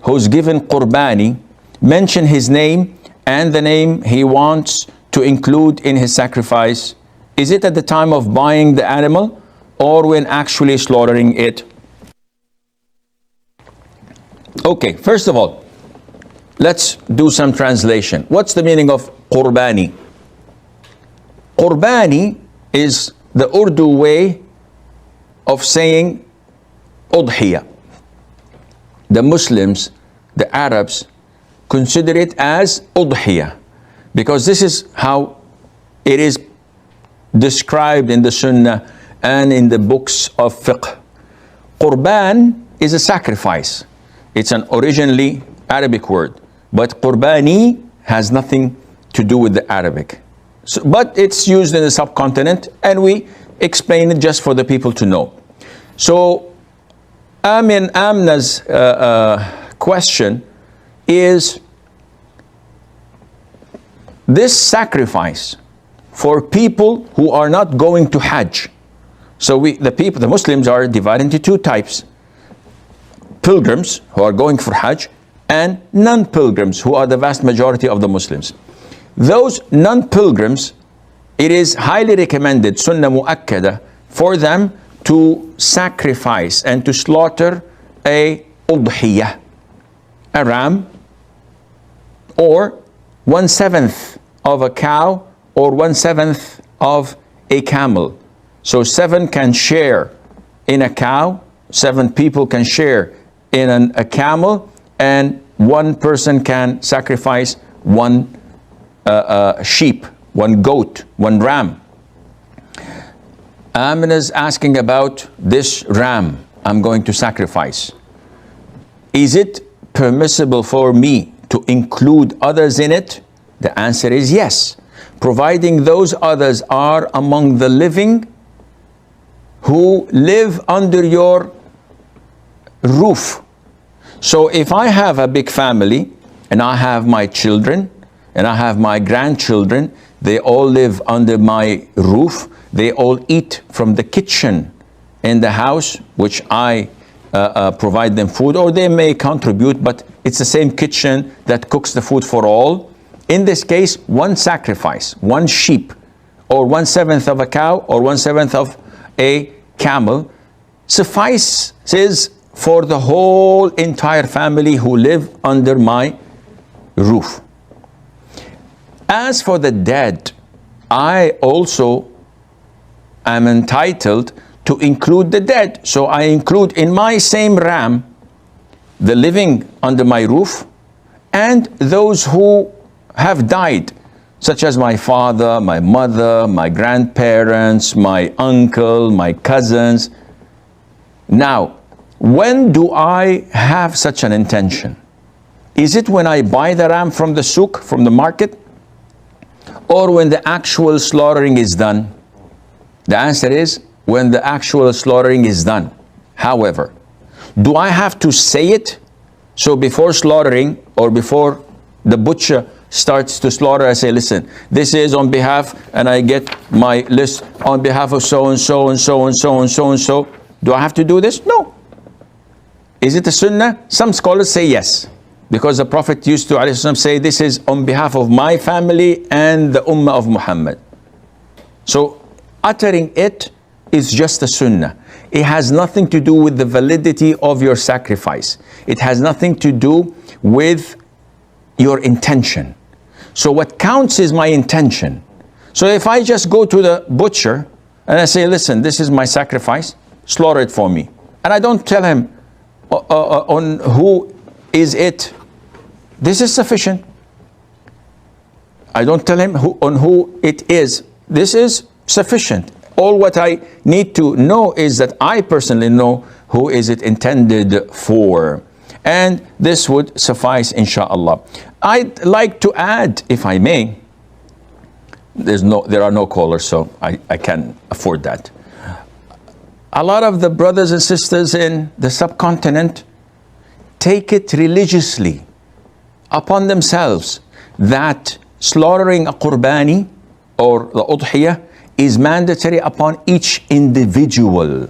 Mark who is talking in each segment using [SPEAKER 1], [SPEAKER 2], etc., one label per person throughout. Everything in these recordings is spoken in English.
[SPEAKER 1] who's given Qurbani mention his name and the name he wants to include in his sacrifice? Is it at the time of buying the animal or when actually slaughtering it? Okay, first of all, let's do some translation. What's the meaning of Qurbani? Qurbani is the Urdu way of saying Udhiya. The Muslims, the Arabs, consider it as Udhiya because this is how it is described in the Sunnah and in the books of fiqh. Qurban is a sacrifice. It's an originally Arabic word, but Qurbani has nothing to do with the Arabic. So, but it's used in the subcontinent, and we explain it just for the people to know. So, Amna's question is, this sacrifice for people who are not going to Hajj. So the Muslims are divided into two types. Pilgrims who are going for Hajj and non-pilgrims who are the vast majority of the Muslims. Those non-pilgrims, it is highly recommended, sunnah mu'akkada, for them to sacrifice and to slaughter a udhiyah, a ram, or 1/7 of a cow, or 1/7 of a camel. So 7 can share in a cow, 7 people can share in a camel, and 1 person can sacrifice 1 sheep, 1 goat, 1 ram. Amina is asking about this ram I'm going to sacrifice. Is it permissible for me to include others in it? The answer is yes, providing those others are among the living who live under your roof. So if I have a big family and I have my children and I have my grandchildren, they all live under my roof, they all eat from the kitchen in the house, which I provide them food, or they may contribute, but it's the same kitchen that cooks the food for all. In this case, 1 sacrifice, 1 sheep, or 1/7 of a cow, or 1/7 of a camel, suffices for the whole entire family who live under my roof. As for the dead, I also am entitled to include the dead. So I include in my same ram the living under my roof and those who have died, such as my father, my mother, my grandparents, my uncle, my cousins. Now, when do I have such an intention? Is it when I buy the ram from the souk, from the market, or when the actual slaughtering is done? The answer is when the actual slaughtering is done. However, do I have to say it? So before slaughtering, or before the butcher starts to slaughter, I say, listen, this is on behalf, and I get my list on behalf of so and so and so and so and so and so. Do I have to do this? No. Is it a sunnah? Some scholars say yes, because the Prophet used to say, this is on behalf of my family and the ummah of Muhammad. So uttering it is just a sunnah. It has nothing to do with the validity of your sacrifice. It has nothing to do with your intention. So what counts is my intention. So if I just go to the butcher and I say, listen, this is my sacrifice, slaughter it for me, and I don't tell him on who is it, this is sufficient. I don't tell him on who it is. This is sufficient. All what I need to know is that I personally know who is it intended for. And this would suffice, inshallah. I'd like to add, if I may, there are no callers, so I can afford that. A lot of the brothers and sisters in the subcontinent take it religiously upon themselves that slaughtering a Qurbani or the Udhiyah is mandatory upon each individual.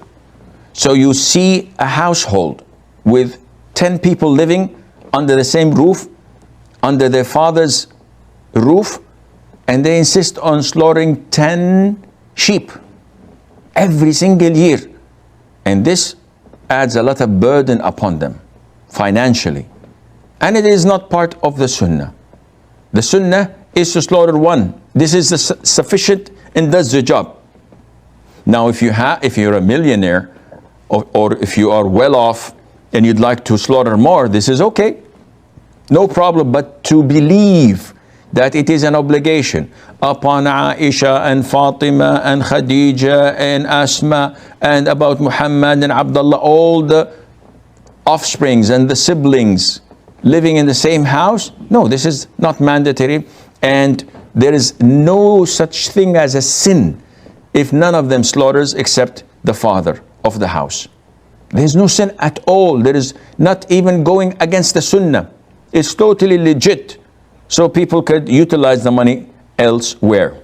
[SPEAKER 1] So you see a household with 10 people living under the same roof, under their father's roof, and they insist on slaughtering 10 sheep every single year. And this adds a lot of burden upon them financially. And it is not part of the sunnah. The sunnah is to slaughter one. This is the sufficient and does the job. Now, if you're a millionaire, or if you are well off and you'd like to slaughter more, this is okay. No problem. But to believe that it is an obligation upon Aisha and Fatima and Khadija and Asma and about Muhammad and Abdullah, all the offsprings and the siblings living in the same house, no, this is not mandatory. And there is no such thing as a sin if none of them slaughters except the father of the house. There is no sin at all. There is not even going against the sunnah. It's totally legit. So people could utilize the money elsewhere.